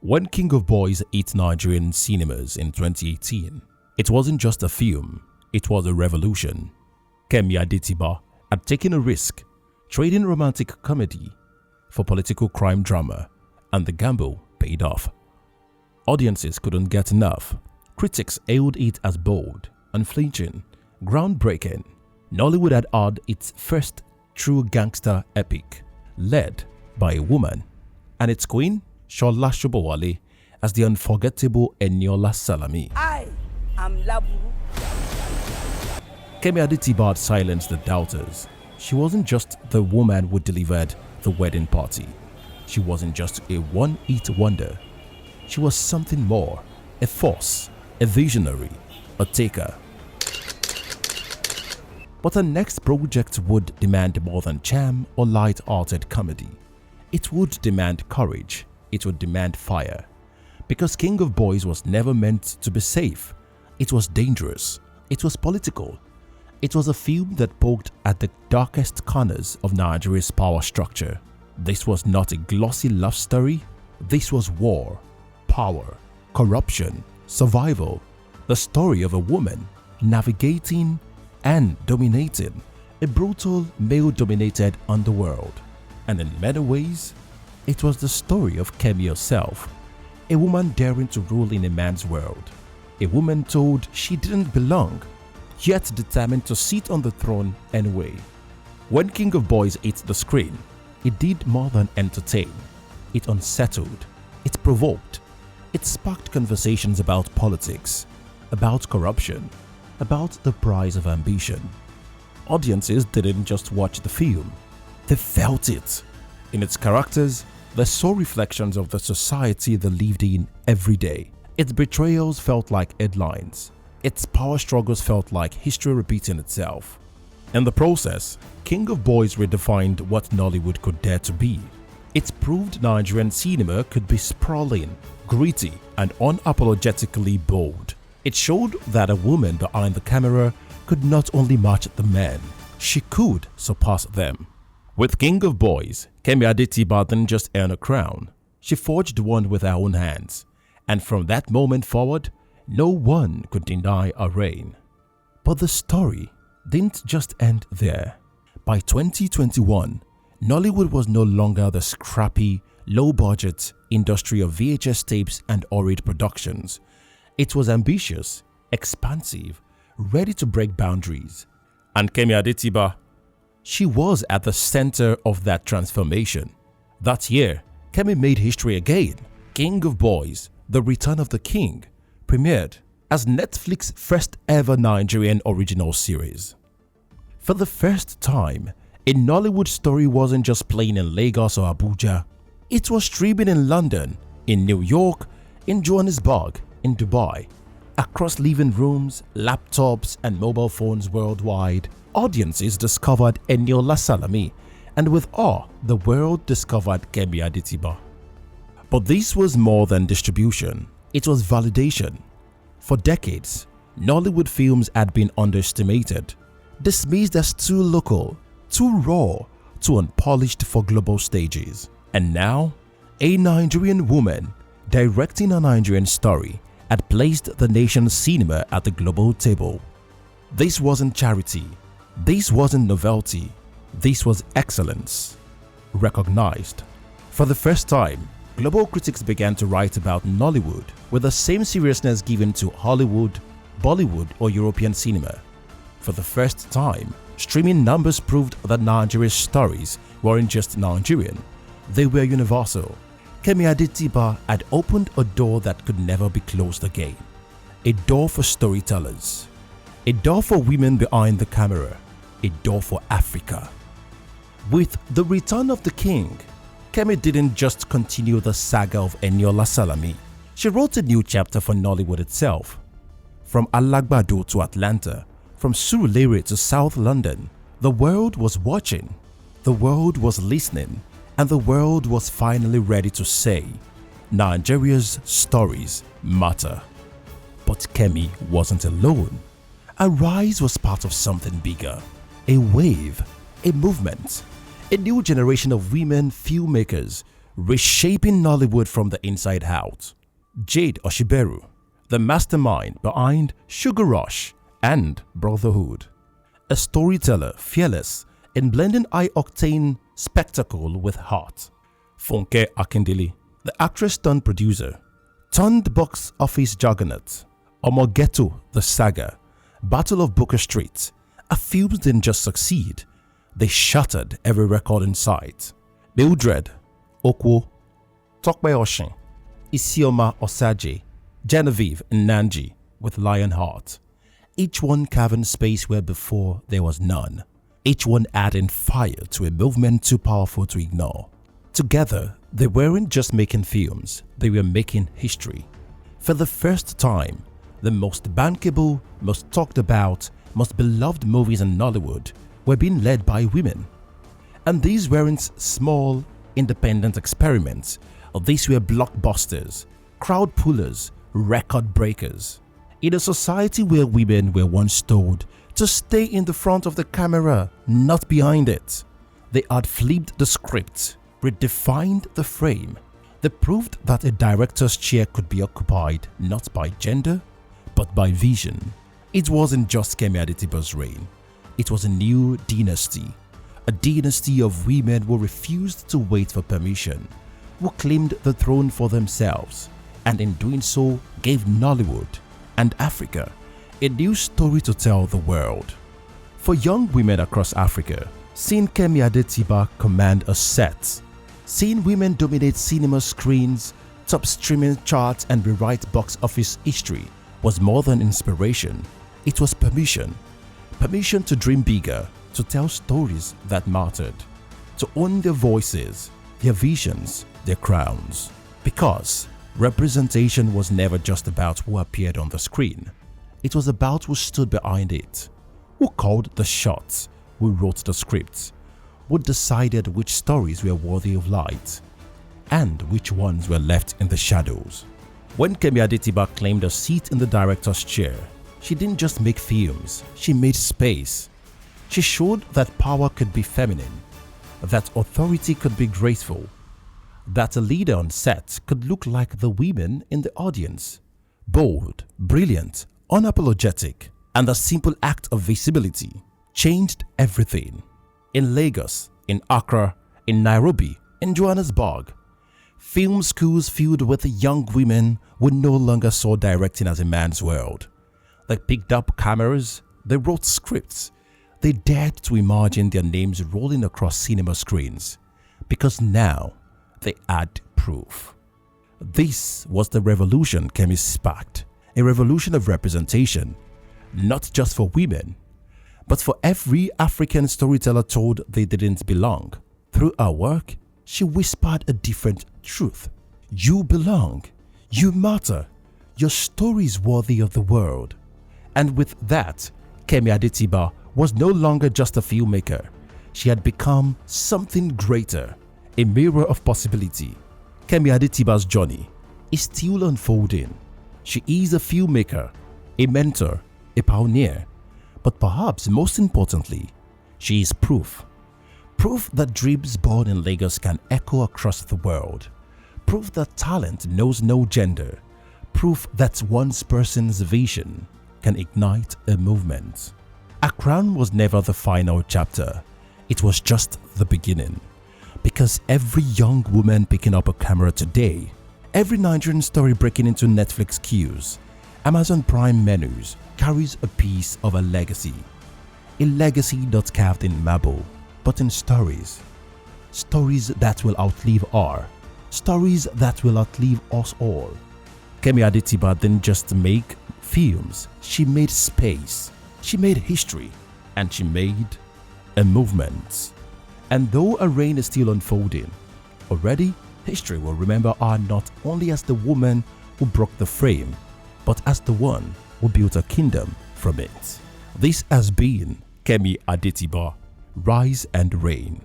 When King of Boys hit Nigerian cinemas in 2018, it wasn't just a film, it was a revolution. Kemi Adetiba had taken a risk, trading romantic comedy for political crime drama, and the gamble paid off. Audiences couldn't get enough. Critics hailed it as bold, unflinching, groundbreaking. Nollywood had had its first true gangster epic, led by a woman, and its queen, Shola Sobowale, as the unforgettable Eniola Salami. I am Laburu. Kemi Adetiba had silenced the doubters. She wasn't just the woman who delivered the wedding party. She wasn't just a one-hit wonder. She was something more, a force, a visionary, a taker. But her next project would demand more than charm or light-hearted comedy. It would demand courage. It would demand fire. Because King of Boys was never meant to be safe. It was dangerous. It was political. It was a film that poked at the darkest corners of Nigeria's power structure. This was not a glossy love story. This was war, power, corruption, survival. The story of a woman navigating and dominating a brutal male-dominated underworld. And in many ways, it was the story of Kemi herself, a woman daring to rule in a man's world, a woman told she didn't belong, yet determined to sit on the throne anyway. When King of Boys hit the screen, it did more than entertain. It unsettled, it provoked, it sparked conversations about politics, about corruption, about the price of ambition. Audiences didn't just watch the film, they felt it. In its characters, they saw reflections of the society they lived in every day. Its betrayals felt like headlines. Its power struggles felt like history repeating itself. In the process, King of Boys redefined what Nollywood could dare to be. It proved Nigerian cinema could be sprawling, gritty, and unapologetically bold. It showed that a woman behind the camera could not only match the men, she could surpass them. With King of Boys, Kemi Adetiba didn't just earn a crown, she forged one with her own hands, and from that moment forward, no one could deny her reign. But the story didn't just end there. By 2021, Nollywood was no longer the scrappy, low-budget industry of VHS tapes and horrid productions. It was ambitious, expansive, ready to break boundaries. And Kemi Adetiba, she was at the center of that transformation. That year, Kemi made history again. King of Boys, The Return of the King, premiered as Netflix's first ever Nigerian original series. For the first time, a Nollywood story wasn't just playing in Lagos or Abuja. It was streaming in London, in New York, in Johannesburg, in Dubai. Across living rooms, laptops, and mobile phones worldwide, audiences discovered Eniola Salami, and with awe, the world discovered Kemi Adetiba. But this was more than distribution, it was validation. For decades, Nollywood films had been underestimated, dismissed as too local, too raw, too unpolished for global stages. And now, a Nigerian woman directing a Nigerian story had placed the nation's cinema at the global table. This wasn't charity, this wasn't novelty, this was excellence, recognized. For the first time, global critics began to write about Nollywood with the same seriousness given to Hollywood, Bollywood, or European cinema. For the first time, streaming numbers proved that Nigeria's stories weren't just Nigerian, they were universal. Kemi Adetiba had opened a door that could never be closed again. A door for storytellers. A door for women behind the camera. A door for Africa. With The Return of the King, Kemi didn't just continue the saga of Eniola Salami. She wrote a new chapter for Nollywood itself. From Alagbado to Atlanta, from Surulere to South London, the world was watching, the world was listening, and the world was finally ready to say, Nigeria's stories matter. But Kemi wasn't alone. Her rise was part of something bigger, a wave, a movement, a new generation of women filmmakers reshaping Nollywood from the inside out. Jade Oshiberu, the mastermind behind Sugar Rush and Brotherhood. A storyteller fearless in blending high-octane spectacle with heart. Funke Akindele, the actress turned producer, turned box office juggernaut. Omogeto, the saga, Battle of Booker Street. Our films didn't just succeed, they shattered every record in sight. Mildred Okwo, Tokpe Oshin, Isioma Osaje, Genevieve Nnaji with Lionheart. Each one carving space where before there was none. Each one adding fire to a movement too powerful to ignore. Together, they weren't just making films, they were making history. For the first time, the most bankable, most talked about, most beloved movies in Nollywood were being led by women. And these weren't small, independent experiments. These were blockbusters, crowd pullers, record breakers. In a society where women were once told to stay in the front of the camera, not behind it, they had flipped the script, redefined the frame. They proved that a director's chair could be occupied not by gender, but by vision. It wasn't just Kemi Adetiba's reign. It was a new dynasty. A dynasty of women who refused to wait for permission, who claimed the throne for themselves, and in doing so gave Nollywood and Africa a new story to tell the world. For young women across Africa, seeing Kemi Adetiba command a set, seeing women dominate cinema screens, top streaming charts and rewrite box office history was more than inspiration. It was permission. Permission to dream bigger, to tell stories that mattered, to own their voices, their visions, their crowns. Because representation was never just about who appeared on the screen. It was about who stood behind it, who called the shots, who wrote the scripts, who decided which stories were worthy of light, and which ones were left in the shadows. When Kemi Adetiba claimed a seat in the director's chair, she didn't just make films, she made space. She showed that power could be feminine, that authority could be graceful, that a leader on set could look like the women in the audience. Bold, brilliant, unapologetic, and the simple act of visibility changed everything. In Lagos, in Accra, in Nairobi, in Johannesburg, film schools filled with young women who no longer saw directing as a man's world. They picked up cameras, they wrote scripts, they dared to imagine their names rolling across cinema screens, because now they had proof. This was the revolution Kemi sparked, a revolution of representation, not just for women, but for every African storyteller told they didn't belong. Through her work, she whispered a different truth. You belong, you matter, your story is worthy of the world. And with that, Kemi Adetiba was no longer just a filmmaker. She had become something greater, a mirror of possibility. Kemi Adetiba's journey is still unfolding. She is a filmmaker, a mentor, a pioneer, but perhaps most importantly, she is proof. Proof that dreams born in Lagos can echo across the world. Proof that talent knows no gender. Proof that one person's vision can ignite a movement. Her crown was never the final chapter. It was just the beginning. Because every young woman picking up a camera today, every Nigerian story breaking into Netflix queues, Amazon Prime menus, carries a piece of a legacy. A legacy not carved in marble, but in stories. Stories that will outlive her. Stories that will outlive us all. Kemi Adetiba didn't just make films, she made space, she made history, and she made a movement. And though a reign is still unfolding, already history will remember her not only as the woman who broke the frame, but as the one who built a kingdom from it. This has been Kemi Adetiba, Rise and Reign.